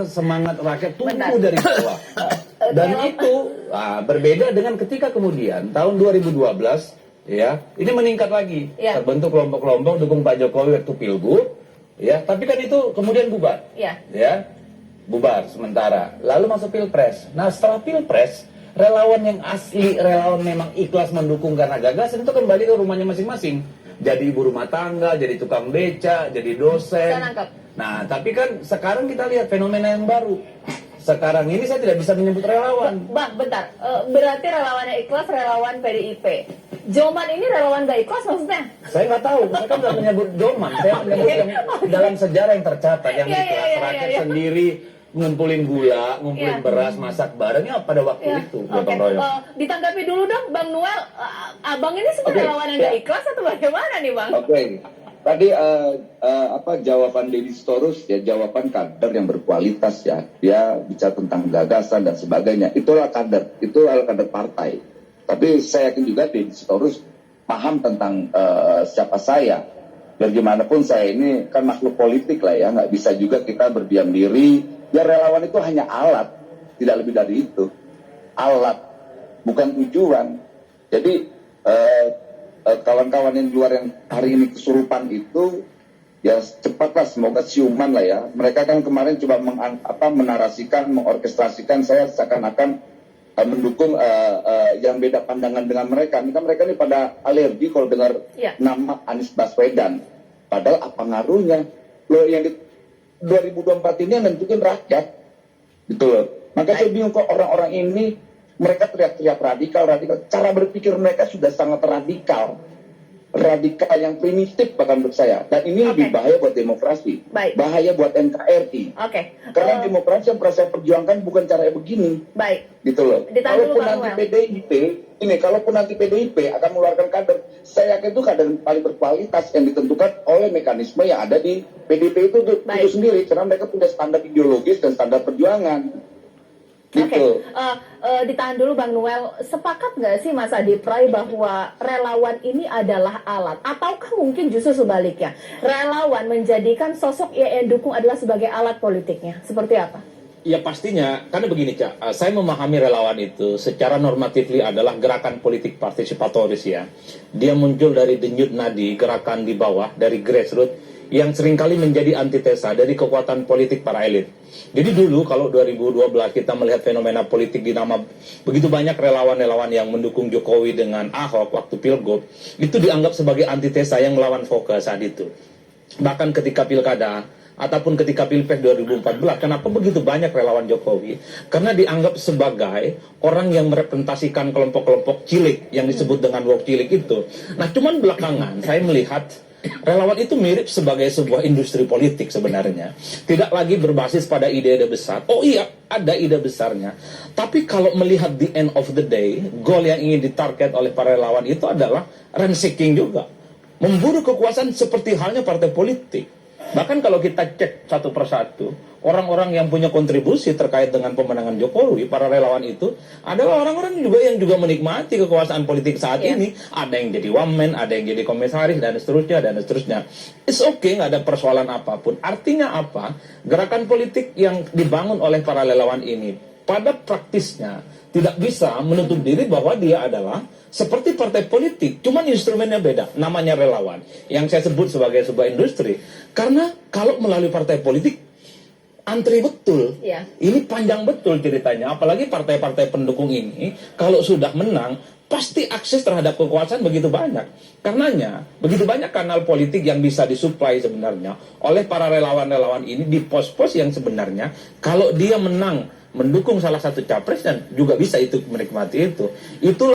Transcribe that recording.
Semangat rakyat tumbuh dari bawah. Dan itu berbeda dengan ketika kemudian tahun 2012 ya, ini meningkat lagi. Terbentuk kelompok-kelompok dukung Pak Jokowi waktu Pilgub, ya, tapi kan itu kemudian bubar. Ya, bubar sementara. Lalu masuk Pilpres. Nah, setelah Pilpres, relawan yang asli, relawan memang ikhlas mendukung karena gagasan itu kembali ke rumahnya masing-masing. Jadi ibu rumah tangga, jadi tukang beca, jadi dosen. Nah, tapi kan sekarang kita lihat fenomena yang baru. Sekarang ini saya tidak bisa menyebut relawan. Bang, bentar. Berarti relawannya ikhlas, relawan PDIP. Joman ini relawan gak ikhlas maksudnya? Saya nggak tahu. Saya kan nggak menyebut Joman. Saya menyebut yang dalam sejarah yang tercatat. Yang ikhlas, rakyat sendiri ngumpulin gula, ngumpulin beras, masak barengnya pada waktu itu. Ditanggapi dulu dong, Bang Noel. Abang ini sebenarnya relawan yang gak ikhlas atau bagaimana nih, Bang? Tadi jawaban Deddy Sitorus ya jawaban kader yang berkualitas ya. Dia bicara tentang gagasan dan sebagainya. Itulah kader, itu adalah kader partai. Tapi saya yakin juga Deddy Sitorus paham tentang siapa saya. Bagaimanapun saya ini kan makhluk politik lah ya, nggak bisa juga kita berdiam diri. Ya relawan itu hanya alat, tidak lebih dari itu. Alat, bukan tujuan. Jadi kawan-kawan yang di luar yang hari ini kesurupan itu ya cepatlah, semoga siuman lah ya. Mereka kan kemarin coba menarasikan, mengorkestrasikan saya seakan-akan mendukung yang beda pandangan dengan mereka. Ini kan mereka ini pada alergi kalau dengar nama Anies Baswedan. Padahal apa ngaruhnya? Loh, yang di 2024 ini yang nentuin rakyat. Gitu loh. Maka saya bingung kok orang-orang ini mereka teriak-teriak radikal. Cara berpikir mereka sudah sangat radikal yang primitif bahkan menurut saya. Dan ini lebih bahaya buat demokrasi, bahaya buat NKRI. Karena demokrasi yang pernah saya perjuangkan bukan caranya begini. Gitu loh. Kalaupun nanti PDIP akan mengeluarkan kader, saya yakin itu kader paling berkualitas yang ditentukan oleh mekanisme yang ada di PDIP itu sendiri, karena mereka punya standar ideologis dan standar perjuangan. Ditahan dulu Bang Noel. Sepakat nggak sih Mas Adi Pray bahwa relawan ini adalah alat? Ataukah mungkin justru sebaliknya, relawan menjadikan sosok yang dukung adalah sebagai alat politiknya? Seperti apa? Ya pastinya, karena begini Cak, saya memahami relawan itu secara normatifly adalah gerakan politik partisipatoris ya. Dia muncul dari denyut nadi, gerakan di bawah, dari grassroots, yang seringkali menjadi antitesa dari kekuatan politik para elit. Jadi dulu kalau 2012 kita melihat fenomena politik dinama begitu banyak relawan-relawan yang mendukung Jokowi dengan Ahok waktu Pilgub, itu dianggap sebagai antitesa yang melawan fokus saat itu. Bahkan ketika Pilkada ataupun ketika Pilpres 2014, kenapa begitu banyak relawan Jokowi? Karena dianggap sebagai orang yang merepresentasikan kelompok-kelompok cilik yang disebut dengan woke cilik itu. Nah, cuman belakangan saya melihat relawan itu mirip sebagai sebuah industri politik sebenarnya. Tidak lagi berbasis pada ide-ide besar. Oh iya, ada ide besarnya. Tapi kalau melihat the end of the day, goal yang ingin ditarget oleh para relawan itu adalah rent seeking juga. Memburu kekuasaan seperti halnya partai politik. Bahkan kalau kita cek satu persatu, orang-orang yang punya kontribusi terkait dengan pemenangan Jokowi, para relawan itu adalah orang-orang juga yang juga menikmati kekuasaan politik saat ini. Ada yang jadi wamen, ada yang jadi komisaris, dan seterusnya. It's okay, nggak ada persoalan apapun. Artinya apa? Gerakan politik yang dibangun oleh para relawan ini pada praktisnya tidak bisa menutup diri bahwa dia adalah seperti partai politik, cuman instrumennya beda, namanya relawan, yang saya sebut sebagai sebuah industri. Karena kalau melalui partai politik, antri betul. Ini panjang betul ceritanya, apalagi partai-partai pendukung ini, kalau sudah menang, pasti akses terhadap kekuasaan begitu banyak. Karenanya, begitu banyak kanal politik yang bisa disuplai sebenarnya oleh para relawan-relawan ini di pos-pos yang sebenarnya, kalau dia menang, mendukung salah satu capres dan juga bisa itu menikmati itu.